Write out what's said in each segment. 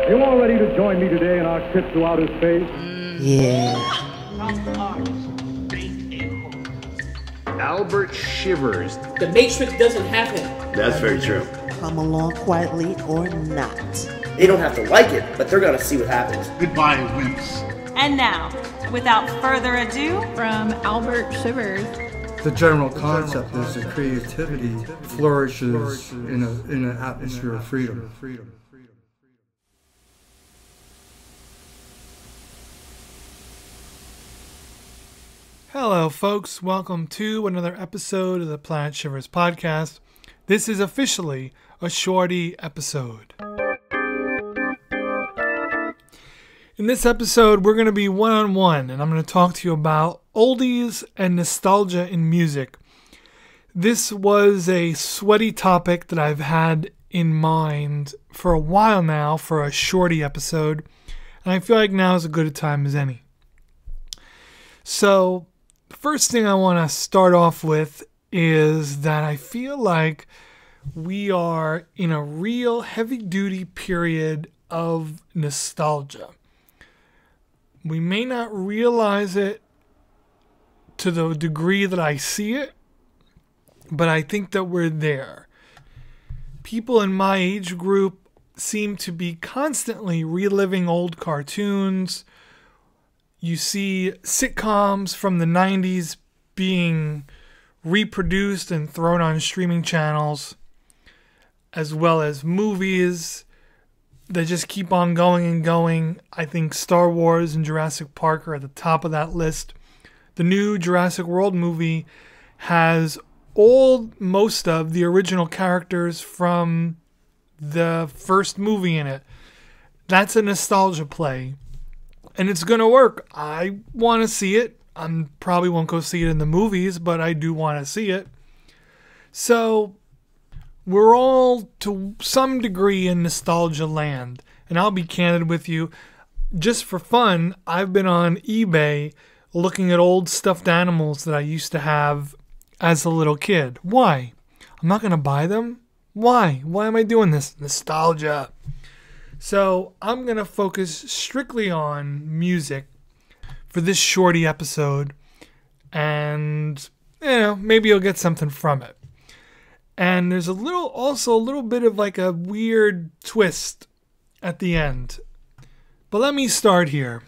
You all ready to join me today in our trip to outer space? Yeah. Albert Shivers. The Matrix doesn't have him. That's very true. Come along quietly or not. They don't have to like it, but they're gonna see what happens. Goodbye, wimps. And now, without further ado, from Albert Shivers. The general concept is that creativity flourishes in an atmosphere of freedom. Hello, folks. Welcome to another episode of the Planet Shivers podcast. This is officially a shorty episode. In this episode, we're going to be one-on-one, and I'm going to talk to you about oldies and nostalgia in music. This was a sweaty topic that I've had in mind for a while now for a shorty episode, and I feel like now is as good a time as any. So, the first thing I want to start off with is that I feel like we are in a real heavy-duty period of nostalgia. We may not realize it to the degree that I see it, but I think that we're there. People in my age group seem to be constantly reliving old cartoons. You see sitcoms from the 90s being reproduced and thrown on streaming channels, as well as movies that just keep on going and going. I think Star Wars and Jurassic Park are at the top of that list. The new Jurassic World movie has most of the original characters from the first movie in it. That's a nostalgia play. And it's going to work. I want to see it. I probably won't go see it in the movies, but I do want to see it. So, we're all, to some degree, in nostalgia land. And I'll be candid with you. Just for fun, I've been on eBay looking at old stuffed animals that I used to have as a little kid. Why? I'm not going to buy them? Why? Why am I doing this? Nostalgia. So I'm going to focus strictly on music for this shorty episode, and maybe you'll get something from it. And there's also a little bit of like a weird twist at the end. But let me start here.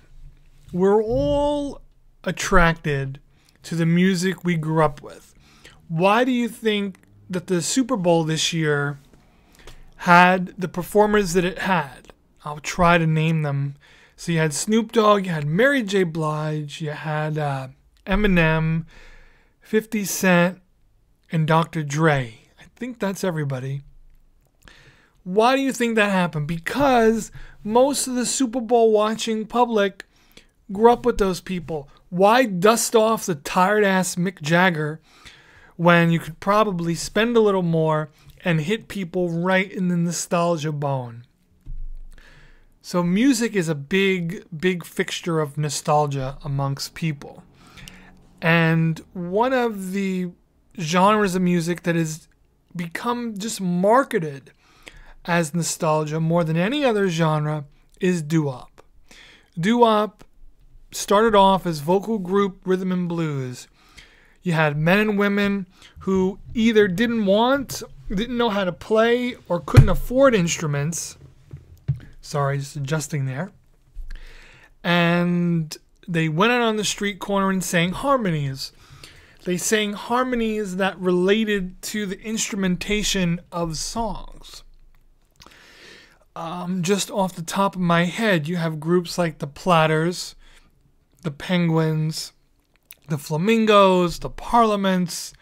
We're all attracted to the music we grew up with. Why do you think that the Super Bowl this year had the performers that it had? I'll try to name them. So you had Snoop Dogg, you had Mary J. Blige, you had Eminem, 50 Cent, and Dr. Dre. I think that's everybody. Why do you think that happened? Because most of the Super Bowl watching public grew up with those people. Why dust off the tired-ass Mick Jagger when you could probably spend a little more and hit people right in the nostalgia bone? So music is a big, big fixture of nostalgia amongst people. And one of the genres of music that has become just marketed as nostalgia more than any other genre is Doo-Wop. Doo-Wop started off as vocal group rhythm and blues. You had men and women who either didn't know how to play, or couldn't afford instruments. Sorry, just adjusting there. And they went out on the street corner and sang harmonies. They sang harmonies that related to the instrumentation of songs. Just off the top of my head, you have groups like the Platters, the Penguins, the Flamingos, the Parliaments,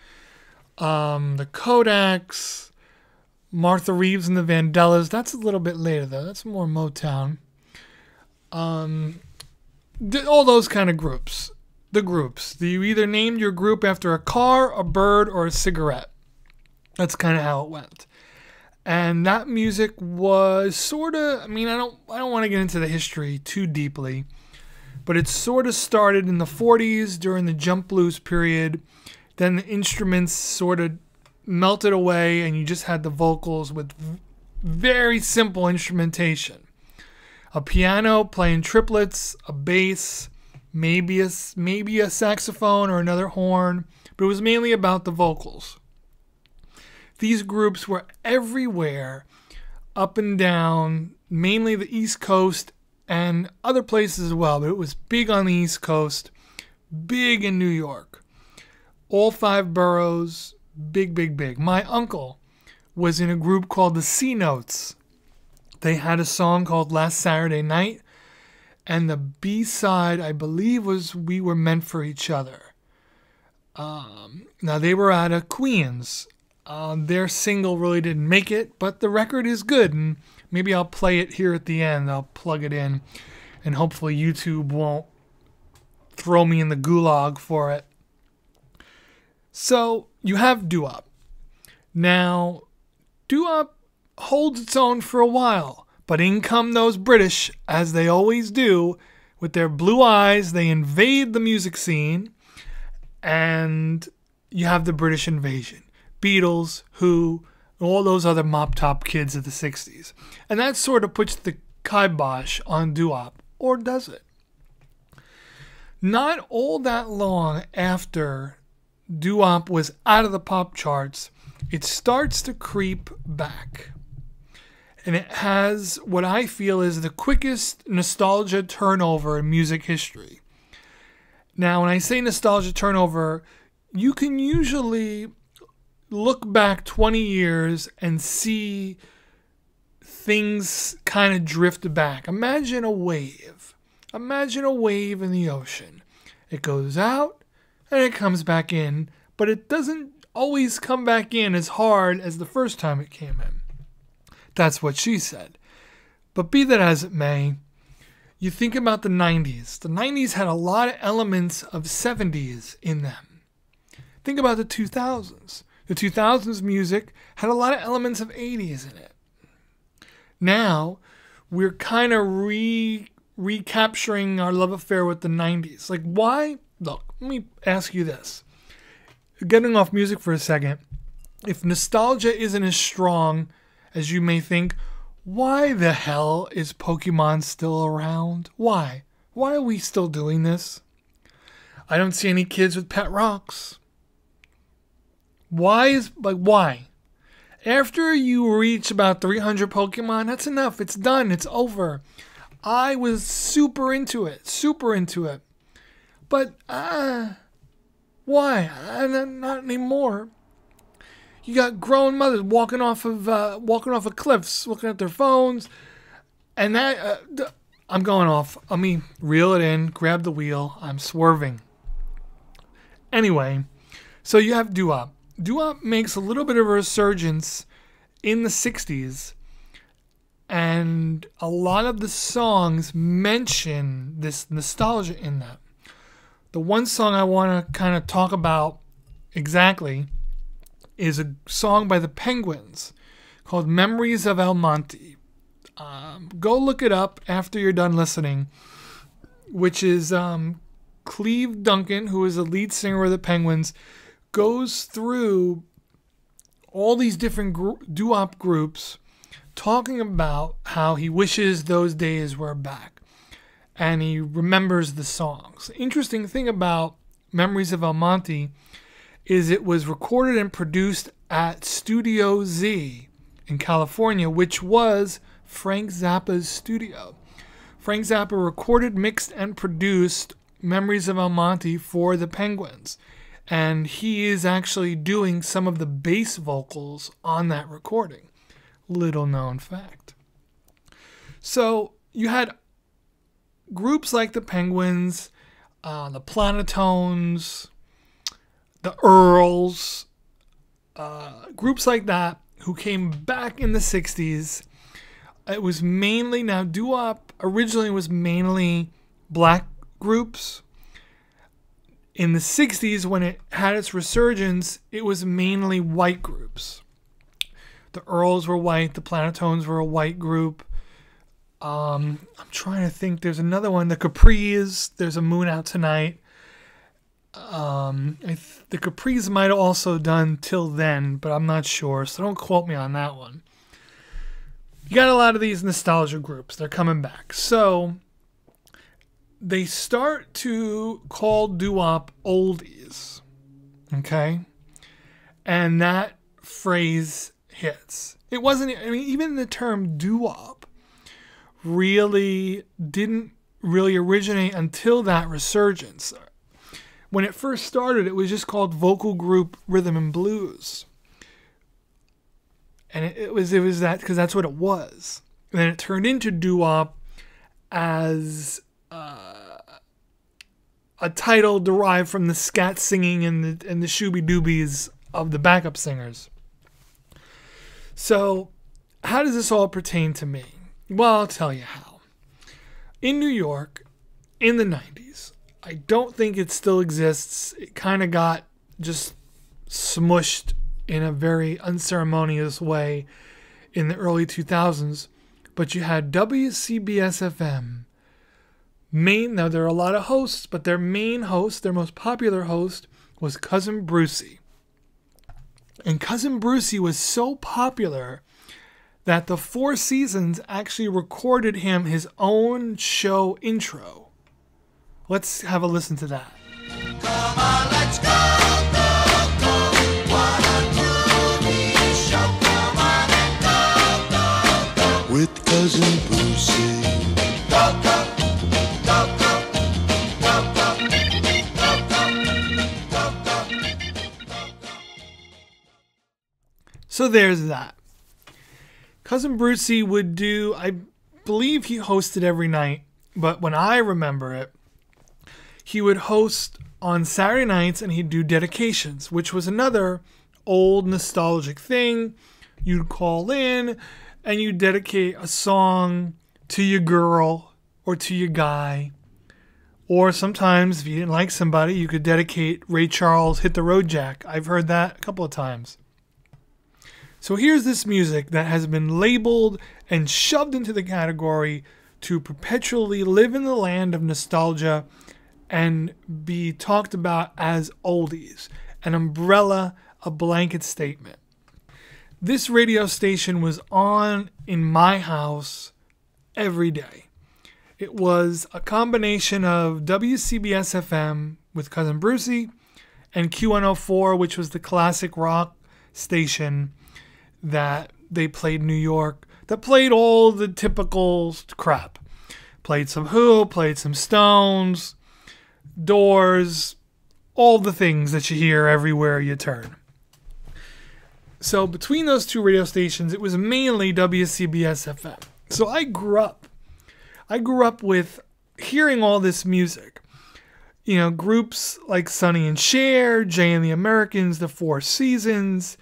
the Kodaks, Martha Reeves and the Vandellas. That's a little bit later, though. That's more Motown. All those kind of groups. The groups. You either named your group after a car, a bird, or a cigarette. That's kind of how it went. And that music was sort of, I don't want to get into the history too deeply, but it sort of started in the 40s during the jump blues period. Then the instruments sort of melted away and you just had the vocals with very simple instrumentation. a piano playing triplets, a bass, maybe a saxophone or another horn, but it was mainly about the vocals. These groups were everywhere, up and down, mainly the East Coast and other places as well, but it was big on the East Coast, big in New York. All 5 boroughs, big, big, big. My uncle was in a group called the C Notes. They had a song called Last Saturday Night, and the B-side, I believe, was We Were Meant for Each Other. Now, they were out of Queens. Their single really didn't make it, but the record is good, and maybe I'll play it here at the end. I'll plug it in, and hopefully YouTube won't throw me in the gulag for it. So, you have Doo-Wop. Now, Doo-Wop holds its own for a while, but in come those British, as they always do, with their blue eyes. They invade the music scene, and you have the British invasion. Beatles, Who, all those other mop-top kids of the 60s. And that sort of puts the kibosh on Doo-Wop, or does it? Not all that long after Doo-Wop was out of the pop charts, it starts to creep back. And it has what I feel is the quickest nostalgia turnover in music history. Now, when I say nostalgia turnover, you can usually look back 20 years and see things kind of drift back. Imagine a wave. Imagine a wave in the ocean. It goes out and it comes back in, but it doesn't always come back in as hard as the first time it came in. That's what she said. But be that as it may, you think about the 90s. The 90s had a lot of elements of 70s in them. Think about the 2000s. The 2000s music had a lot of elements of 80s in it. Now, we're kind of recapturing our love affair with the 90s. Like, why? Look, let me ask you this. Getting off music for a second. If nostalgia isn't as strong as you may think, why the hell is Pokemon still around? Why? Why are we still doing this? I don't see any kids with pet rocks. Why? After you reach about 300 Pokemon, that's enough. It's done. It's over. I was super into it. But, why? Not anymore. You got grown mothers walking off of cliffs, looking at their phones, and that I'm going off. Let me reel it in, grab the wheel. I'm swerving. Anyway, so you have Doo-Wop. Doo-Wop makes a little bit of a resurgence in the 60s, and a lot of the songs mention this nostalgia in them. The one song I want to kind of talk about exactly is a song by the Penguins called Memories of El Monte. Go look it up after you're done listening, which is Cleve Duncan, who is the lead singer of the Penguins, goes through all these different doo-wop groups talking about how he wishes those days were back. And he remembers the songs. The interesting thing about Memories of El Monte is it was recorded and produced at Studio Z in California, which was Frank Zappa's studio. Frank Zappa recorded, mixed, and produced Memories of El Monte for the Penguins. And he is actually doing some of the bass vocals on that recording. Little known fact. So you had groups like the Penguins, the Planetones, the Earls, groups like that who came back in the 60s. It was mainly, now Doo-Wop originally was mainly black groups. In the 60s, when it had its resurgence, it was mainly white groups. The Earls were white, the Planetones were a white group. I'm trying to think, there's another one, the Capris, there's a Moon Out Tonight. The Capris might have also done Till Then, but I'm not sure, so don't quote me on that one. you got a lot of these nostalgia groups. They're coming back. So they start to call Doo-Wop oldies. Okay? And that phrase hits. It wasn't, I mean, even the term Doo-Wop really didn't really originate until that resurgence. When it first started, it was just called vocal group rhythm and blues. And it was that because that's what it was. And then it turned into doo-wop as a title derived from the scat singing and the shooby doobies of the backup singers. So, how does this all pertain to me? Well, I'll tell you how. In New York, in the 90s, I don't think it still exists. It kind of got just smushed in a very unceremonious way in the early 2000s. But you had WCBS FM. Now, there are a lot of hosts, but their main host, their most popular host, was Cousin Brucie. And Cousin Brucie was so popular that the Four Seasons actually recorded him his own show intro. Let's have a listen to that. Come on, let's go, go, go. What a groovy show. Come on and go, go, go. With Cousin Brucie. Go, go, go, go, go, go, go, go. So there's that. Cousin Brucie would do, I believe he hosted every night, but when I remember it, he would host on Saturday nights and he'd do dedications, which was another old nostalgic thing. You'd call in and you'd dedicate a song to your girl or to your guy. Or sometimes if you didn't like somebody, you could dedicate Ray Charles' Hit the Road Jack. I've heard that a couple of times. So here's this music that has been labeled and shoved into the category to perpetually live in the land of nostalgia and be talked about as oldies, an umbrella, a blanket statement. This radio station was on in my house every day. It was a combination of WCBS FM with Cousin Brucie and Q104, which was the classic rock station that they played in New York, that played all the typical crap. Played some Who, played some Stones, Doors, all the things that you hear everywhere you turn. So between those two radio stations, it was mainly WCBS FM. So I grew up with hearing all this music. You know, groups like Sonny and Cher, Jay and the Americans, The Four Seasons,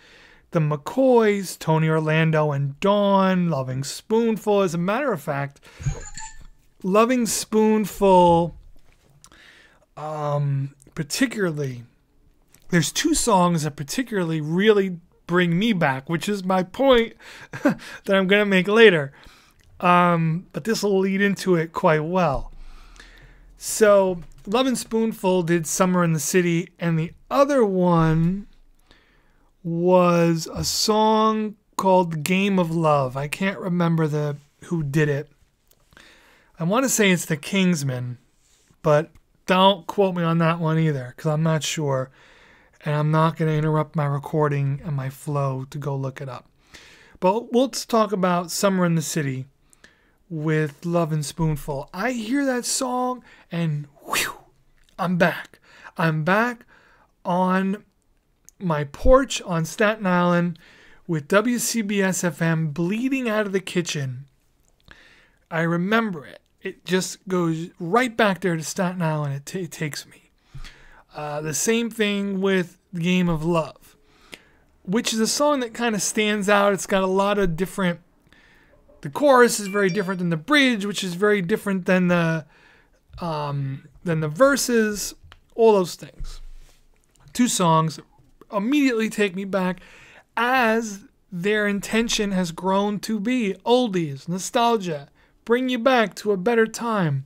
the McCoys, Tony Orlando and Dawn, Loving Spoonful. As a matter of fact, Loving Spoonful, particularly, there's two songs that particularly really bring me back, which is my point that I'm going to make later. But this will lead into it quite well. So, Lovin' Spoonful did Summer in the City, and the other one was a song called Game of Love. I can't remember who did it. I want to say it's the Kingsmen, but don't quote me on that one either, because I'm not sure, and I'm not going to interrupt my recording and my flow to go look it up. But let's talk about Summer in the City with Lovin' Spoonful. I hear that song, and whew, I'm back. I'm back on my porch on Staten Island with WCBS FM bleeding out of the kitchen. I remember it. It just goes right back there to Staten Island. It takes me. The same thing with Game of Love, which is a song that kind of stands out. It's got a lot of different... The chorus is very different than the bridge, which is very different than the verses. All those things. Two songs immediately take me back, as their intention has grown to be oldies, nostalgia, bring you back to a better time.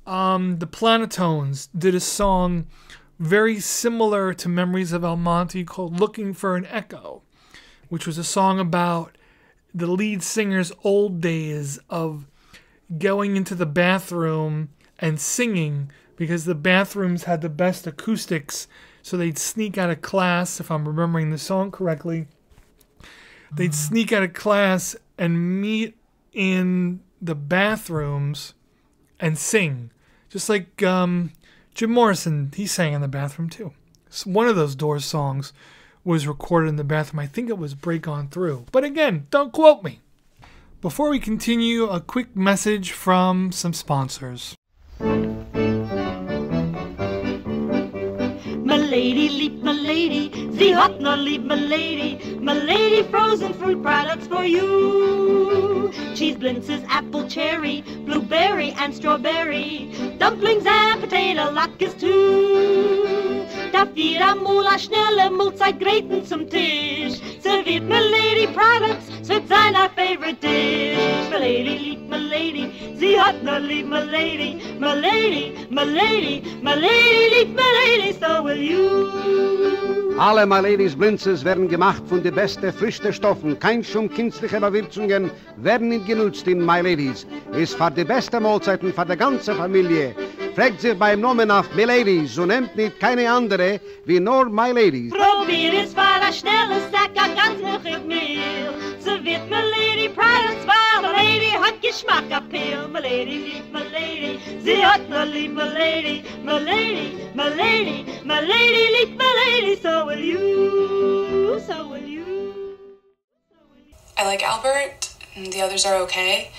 The Planetones did a song very similar to Memories of El Monte called Looking for an Echo, which was a song about the lead singer's old days of going into the bathroom and singing because the bathrooms had the best acoustics. So they'd sneak out of class, if I'm remembering the song correctly. They'd sneak out of class and meet in the bathrooms and sing. Just like Jim Morrison, he sang in the bathroom too. So one of those Doors songs was recorded in the bathroom. I think it was Break On Through. But again, don't quote me. Before we continue, a quick message from some sponsors. Milady, lieb milady, sie hat noch lieb milady. Milady frozen fruit products for you. Cheese blintzes, apple, cherry, blueberry and strawberry. Dumplings and potato latkes too. Dafür amol a schnelle Mahlzeit gräten zum Tisch. Serviert Milady products, es wird sein our favorite dish. Milady, lieb milady, sie hat noch lieb milady. Milady, milady, milady, lieb milady, so will you. Alle My Ladies Blinzes werden gemacht von den besten frischen Stoffen. Kein Schum künstliche Überwürzungen werden nicht genutzt in My Ladies. Ist für die besten Mahlzeiten für die ganze Familie. Fragt sich beim Namen nach My Ladies und nehmt nicht keine andere wie nur My Ladies. Probier es für ein schnelles Sacker, ganz Milch und Mehl. Serviert My Lady Products, weil My Lady hat Geschmack Appeal. My Lady liebt My Lady, sie hat nur lieb My Lady. My Lady, My Lady, My Lady liebt My Lady, so will you, so will you. I like Albert, and the others are okay,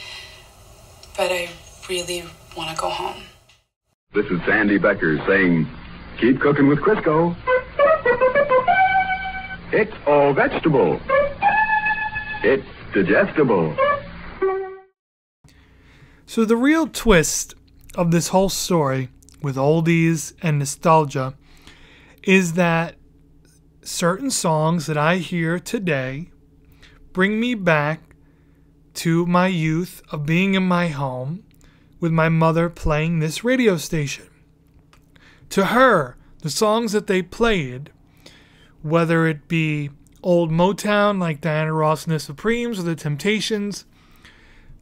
but I really want to go home. This is Sandy Becker saying, keep cooking with Crisco. It's all vegetable. It's digestible. So the real twist of this whole story with oldies and nostalgia is that certain songs that I hear today bring me back to my youth of being in my home with my mother playing this radio station. To her, the songs that they played, whether it be old Motown like Diana Ross and the Supremes or the Temptations,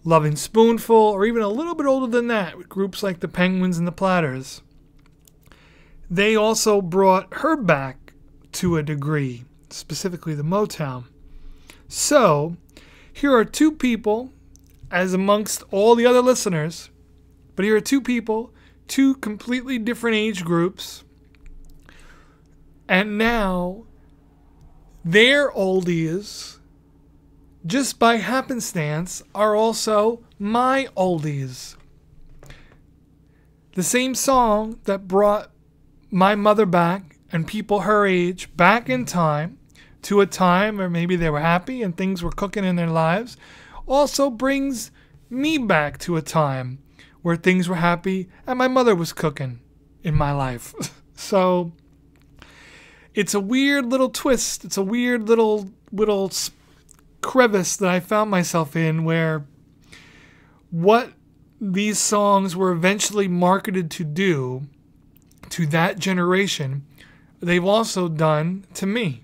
Lovin' Spoonful, or even a little bit older than that with groups like the Penguins and the Platters, they also brought her back to a degree, specifically the Motown. So, here are two people, as amongst all the other listeners, but here are two people, two completely different age groups, and now their oldies, just by happenstance, are also my oldies. The same song that brought my mother back and people her age back in time to a time where maybe they were happy and things were cooking in their lives also brings me back to a time where things were happy and my mother was cooking in my life. So it's a weird little twist. It's a weird little crevice that I found myself in, where what these songs were eventually marketed to do to that generation, they've also done to me.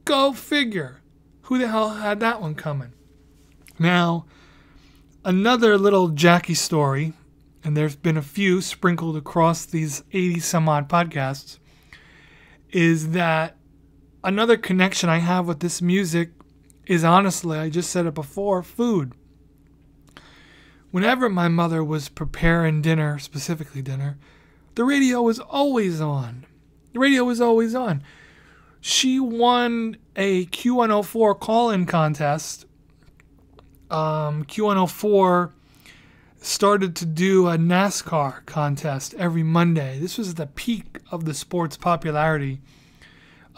Go figure. Who the hell had that one coming? Now, another little Jackie story, and there's been a few sprinkled across these 80 some odd podcasts, is that another connection I have with this music is, honestly, I just said it before, food. Whenever my mother was preparing dinner, specifically dinner, the radio was always on. The radio was always on. She won a Q104 call-in contest. Q104 started to do a NASCAR contest every Monday. This was at the peak of the sport's popularity,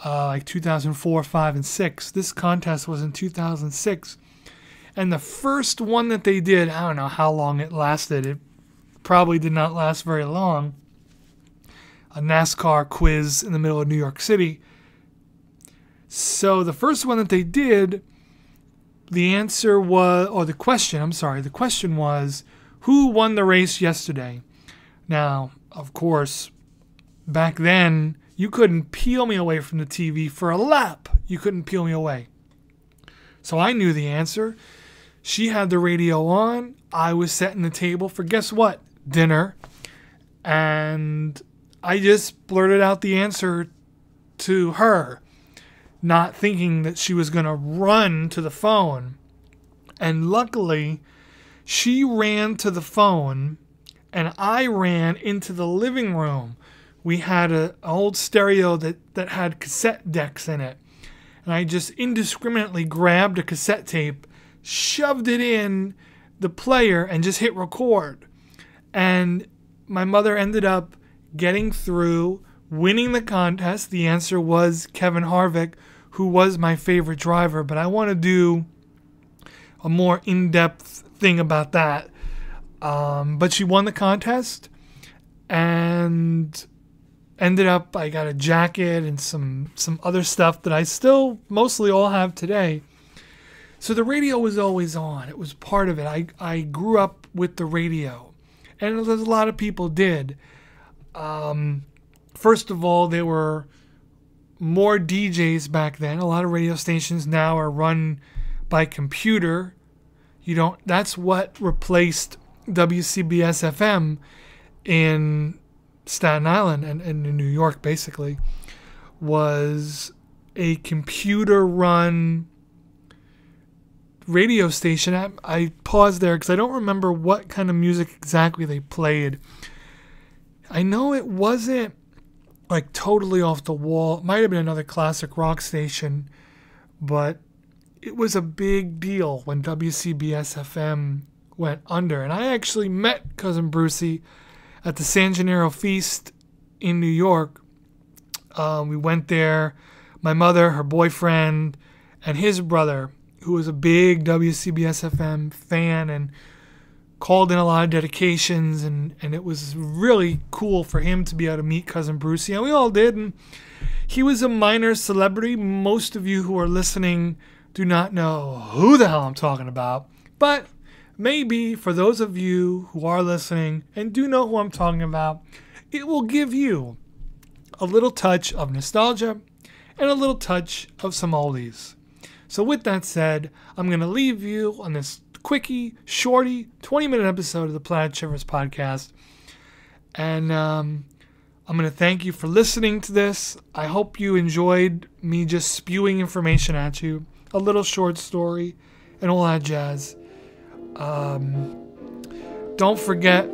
like 2004, 5, and 6. This contest was in 2006. And the first one that they did, I don't know how long it lasted. It probably did not last very long. A NASCAR quiz in the middle of New York City. So the first one that they did, the answer was, or the question was, who won the race yesterday? Now, of course, back then, you couldn't peel me away from the TV for a lap. You couldn't peel me away. So I knew the answer. She had the radio on. I was setting the table for, guess what? Dinner. And I just blurted out the answer to her, not thinking that she was going to run to the phone. And luckily, she ran to the phone and I ran into the living room. We had an old stereo that had cassette decks in it. And I just indiscriminately grabbed a cassette tape, shoved it in the player, and just hit record. And my mother ended up getting through, winning the contest. The answer was Kevin Harvick, who was my favorite driver. But I want to do a more in-depth thing about that. But she won the contest and ended up, I got a jacket and some other stuff that I still mostly all have today. So the radio was always on. It was part of it. I grew up with the radio. And there's a lot of people did. First of all, there were more DJs back then. A lot of radio stations now are run by computer. That's what replaced WCBS FM in Staten Island and in New York, basically, was a computer-run radio station. I paused there because I don't remember what kind of music exactly they played. I know it wasn't like totally off the wall. It might have been another classic rock station, but it was a big deal when WCBS FM went under. And I actually met Cousin Brucie at the San Gennaro Feast in New York. We went there. My mother, her boyfriend, and his brother, who was a big WCBS FM fan and called in a lot of dedications. And it was really cool for him to be able to meet Cousin Brucie. And we all did. And he was a minor celebrity. Most of you who are listening do not know who the hell I'm talking about. But maybe for those of you who are listening and do know who I'm talking about, it will give you a little touch of nostalgia and a little touch of some oldies. So with that said, I'm going to leave you on this quickie, shorty, 20-minute episode of the Planet Shivers podcast. And I'm going to thank you for listening to this. I hope you enjoyed me just spewing information at you. A little short story and all that jazz. Don't forget,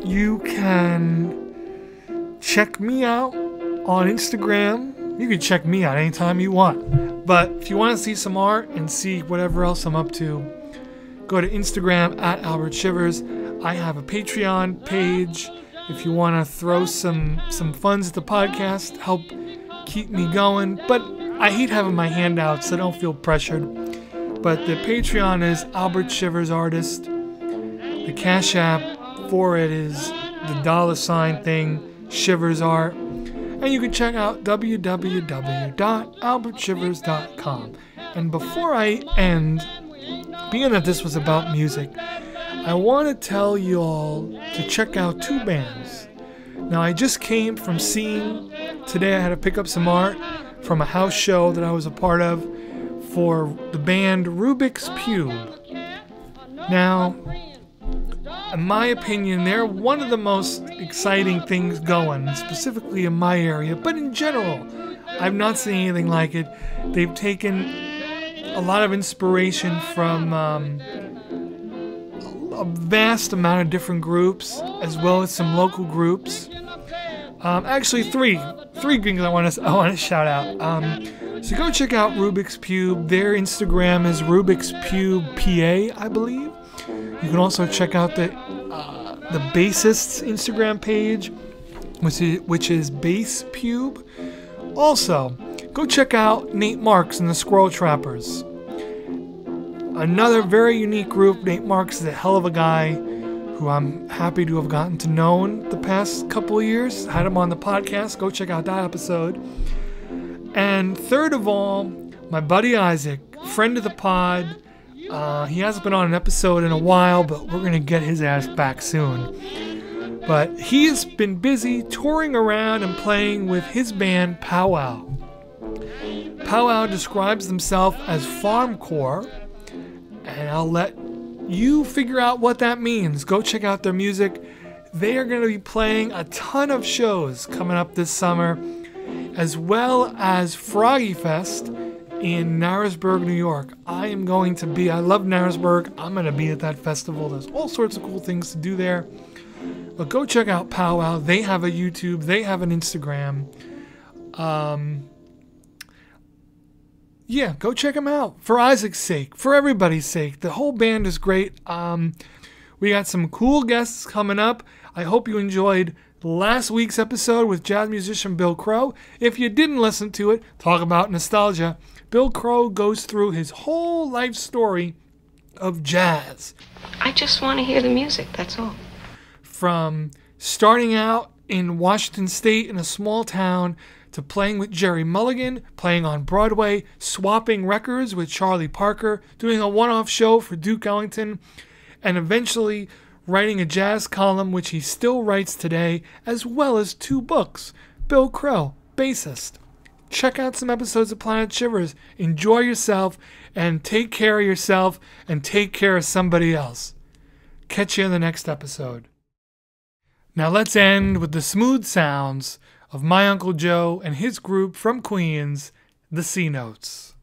you can check me out on Instagram. You can check me out anytime you want. But if you want to see some art and see whatever else I'm up to, go to Instagram at Albert Shivers. I have a Patreon page. If you want to throw some funds at the podcast, help keep me going. But I hate having my handouts, so don't feel pressured. But the Patreon is Albert Shivers Artist. The Cash App for it is the $ thing, Shivers Art. And you can check out www.albertshivers.com. And before I end, being that this was about music, I want to tell you all to check out two bands. Now, I just came from seeing, today I had to pick up some art from a house show that I was a part of for the band Rubik's Cube. Now, in my opinion, they're one of the most exciting things going, specifically in my area, but in general, I've not seen anything like it. They've taken a lot of inspiration from a vast amount of different groups, as well as some local groups. Actually, three things I want to shout out. So go check out Rubik's Cube. Their Instagram is Rubik's Cube PA, I believe. You can also check out the bassist's Instagram page, which is Bass Pube. Also, go check out Nate Marks and the Squirrel Trappers. Another very unique group. Nate Marks is a hell of a guy who I'm happy to have gotten to know the past couple of years. Had him on the podcast. Go check out that episode. And third of all, my buddy Isaac, friend of the pod. He hasn't been on an episode in a while, but we're going to get his ass back soon. But he has been busy touring around and playing with his band Powwow. Powwow describes themselves as farmcore, and I'll let you figure out what that means. Go check out their music. They are going to be playing a ton of shows coming up this summer, as well as Froggy Fest in Narrowsburg, New York. I love Narrowsburg. I'm going to be at that festival. There's all sorts of cool things to do there. But go check out Powwow. They have a YouTube. They have an Instagram. Yeah, go check them out. For Isaac's sake. For everybody's sake. The whole band is great. We got some cool guests coming up. I hope you enjoyed last week's episode with jazz musician Bill Crow. If you didn't listen to it, talk about nostalgia. Bill Crow goes through his whole life story of jazz. I just want to hear the music, that's all. From starting out in Washington State in a small town to playing with Jerry Mulligan, playing on Broadway, swapping records with Charlie Parker, doing a one-off show for Duke Ellington, and eventually writing a jazz column which he still writes today, as well as 2 books. Bill Crow, bassist. Check out some episodes of Planet Shivers. Enjoy yourself and take care of yourself and take care of somebody else. Catch you in the next episode. Now let's end with the smooth sounds of my Uncle Joe and his group from Queens, the C Notes.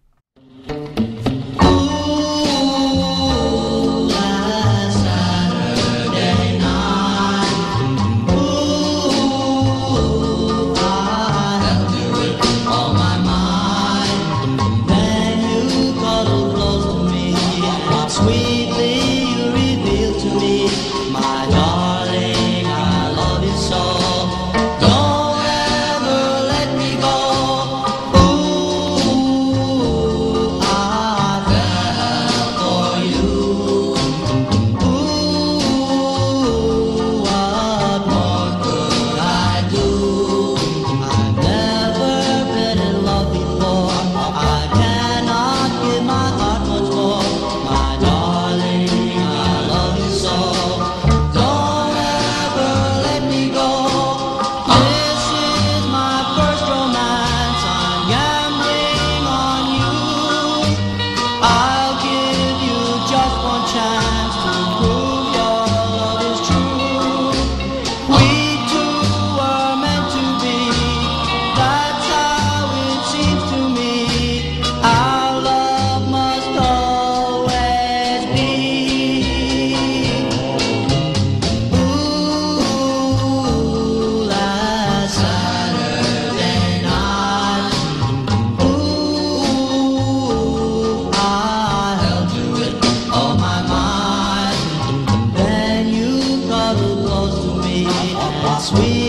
Sweet